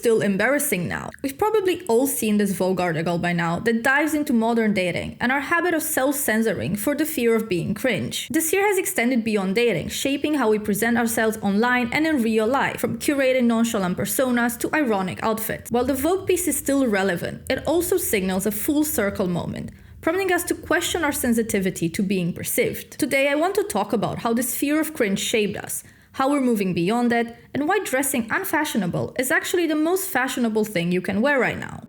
still embarrassing now? We've probably all seen this Vogue article by now that dives into modern dating and our habit of self-censoring for the fear of being cringe. This year has extended beyond dating, shaping how we present ourselves online and in real life, from curated nonchalant personas to ironic outfits. While the Vogue piece is still relevant, it also signals a full circle moment, prompting us to question our sensitivity to being perceived. Today, I want to talk about how this fear of cringe shaped us, how we're moving beyond it, and why dressing unfashionable is actually the most fashionable thing you can wear right now.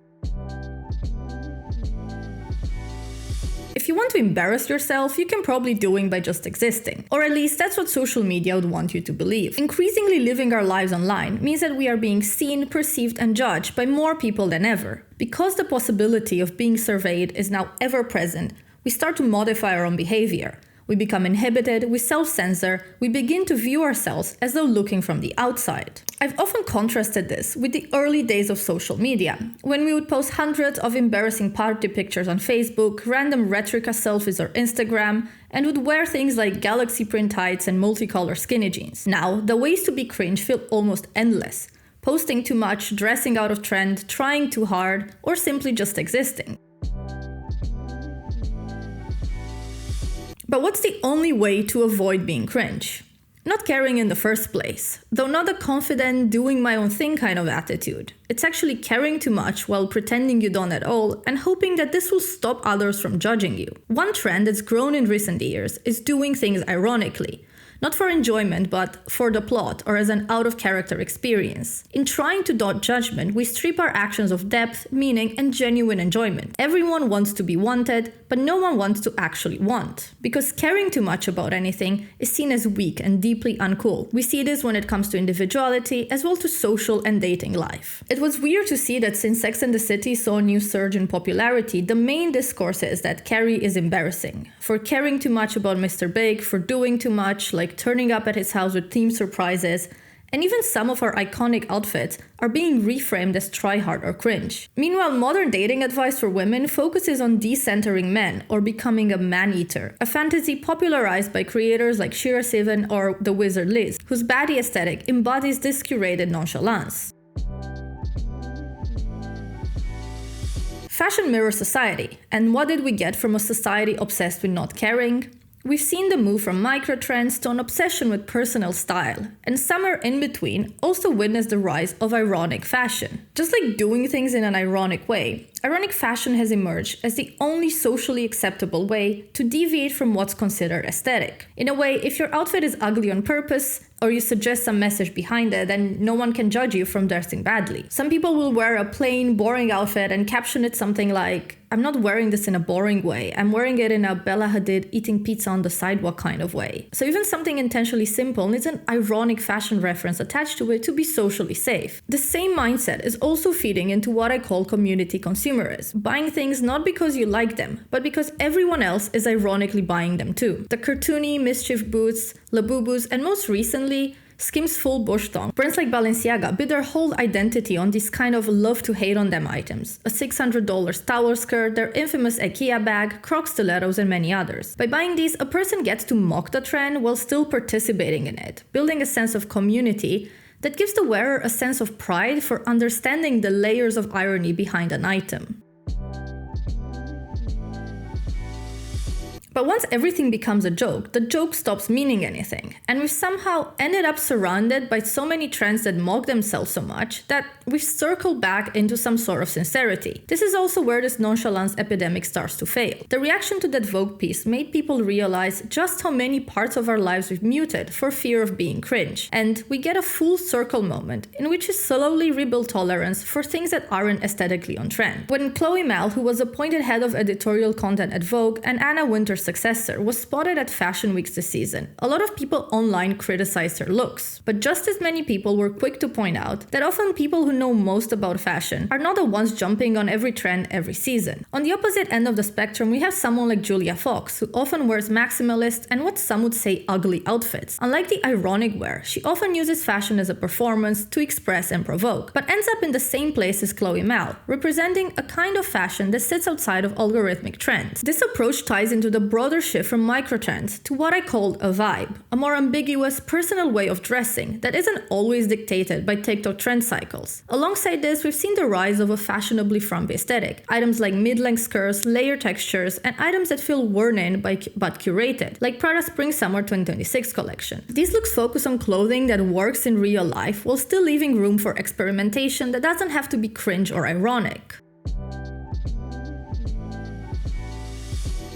If you want to embarrass yourself, you can probably do it by just existing. Or at least that's what social media would want you to believe. Increasingly living our lives online means that we are being seen, perceived, and judged by more people than ever. Because the possibility of being surveyed is now ever present, we start to modify our own behavior. We become inhibited, we self-censor, we begin to view ourselves as though looking from the outside. I've often contrasted this with the early days of social media, when we would post hundreds of embarrassing party pictures on Facebook, random Retrica selfies or Instagram, and would wear things like galaxy print tights and multicolor skinny jeans. Now, the ways to be cringe feel almost endless. Posting too much, dressing out of trend, trying too hard, or simply just existing. But what's the only way to avoid being cringe? Not caring in the first place, though not a confident, doing my own thing kind of attitude. It's actually caring too much while pretending you don't at all and hoping that this will stop others from judging you. One trend that's grown in recent years is doing things ironically. Not for enjoyment, but for the plot or as an out-of-character experience. In trying to dodge judgment, we strip our actions of depth, meaning, and genuine enjoyment. Everyone wants to be wanted, but no one wants to actually want. Because caring too much about anything is seen as weak and deeply uncool. We see this when it comes to individuality, as well to social and dating life. It was weird to see that since Sex and the City saw a new surge in popularity, the main discourse is that Carrie is embarrassing. For caring too much about Mr. Big, for doing too much, like turning up at his house with themed surprises, and even some of our iconic outfits are being reframed as try-hard or cringe. Meanwhile, modern dating advice for women focuses on decentering men or becoming a man-eater, a fantasy popularized by creators like Shira Sivan or the Wizard Liz, whose baddie aesthetic embodies this curated nonchalance. Fashion mirrors society, and what did we get from a society obsessed with not caring? We've seen the move from micro-trends to an obsession with personal style, and somewhere in between also witnessed the rise of ironic fashion. Just like doing things in an ironic way, ironic fashion has emerged as the only socially acceptable way to deviate from what's considered aesthetic. In a way, if your outfit is ugly on purpose, or you suggest some message behind it, then no one can judge you from dressing badly. Some people will wear a plain, boring outfit and caption it something like, "I'm not wearing this in a boring way, I'm wearing it in a Bella Hadid eating pizza on the sidewalk kind of way." So even something intentionally simple needs an ironic fashion reference attached to it to be socially safe. The same mindset is also feeding into what I call community consumerism, buying things not because you like them, but because everyone else is ironically buying them too. The cartoony, mischief boots, Labubus, and most recently, Skims full bush thong. Brands like Balenciaga build their whole identity on this kind of love to hate on them items. A $600 towel skirt, their infamous IKEA bag, Crocs stilettos, and many others. By buying these, a person gets to mock the trend while still participating in it, building a sense of community that gives the wearer a sense of pride for understanding the layers of irony behind an item. But once everything becomes a joke, the joke stops meaning anything, and we've somehow ended up surrounded by so many trends that mock themselves so much that we've circled back into some sort of sincerity. This is also where this nonchalance epidemic starts to fail. The reaction to that Vogue piece made people realize just how many parts of our lives we've muted for fear of being cringe, and we get a full circle moment in which we slowly rebuild tolerance for things that aren't aesthetically on trend. When Chloe Mal, who was appointed head of editorial content at Vogue, and Anna Wintour's successor, was spotted at Fashion Weeks this season, a lot of people online criticized her looks. But just as many people were quick to point out that often people who know most about fashion are not the ones jumping on every trend every season. On the opposite end of the spectrum, we have someone like Julia Fox, who often wears maximalist and what some would say ugly outfits. Unlike the ironic wear, she often uses fashion as a performance to express and provoke, but ends up in the same place as Chloe Mal, representing a kind of fashion that sits outside of algorithmic trends. This approach ties into the broader broader shift from microtrends to what I called a vibe, a more ambiguous, personal way of dressing that isn't always dictated by TikTok trend cycles. Alongside this, we've seen the rise of a fashionably frumpy aesthetic. Items like mid-length skirts, layer textures, and items that feel worn in but curated, like Prada's Spring-Summer 2026 collection. These looks focus on clothing that works in real life while still leaving room for experimentation that doesn't have to be cringe or ironic.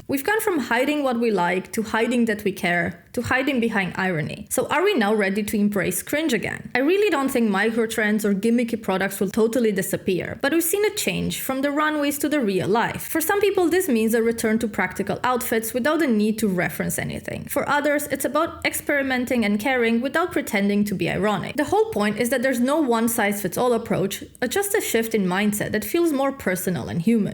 We've gone from hiding what we like to hiding that we care to hiding behind irony. So are we now ready to embrace cringe again? I really don't think microtrends or gimmicky products will totally disappear, but we've seen a change from the runways to the real life. For some people, this means a return to practical outfits without the need to reference anything. For others, it's about experimenting and caring without pretending to be ironic. The whole point is that there's no one-size-fits-all approach, just a shift in mindset that feels more personal and human.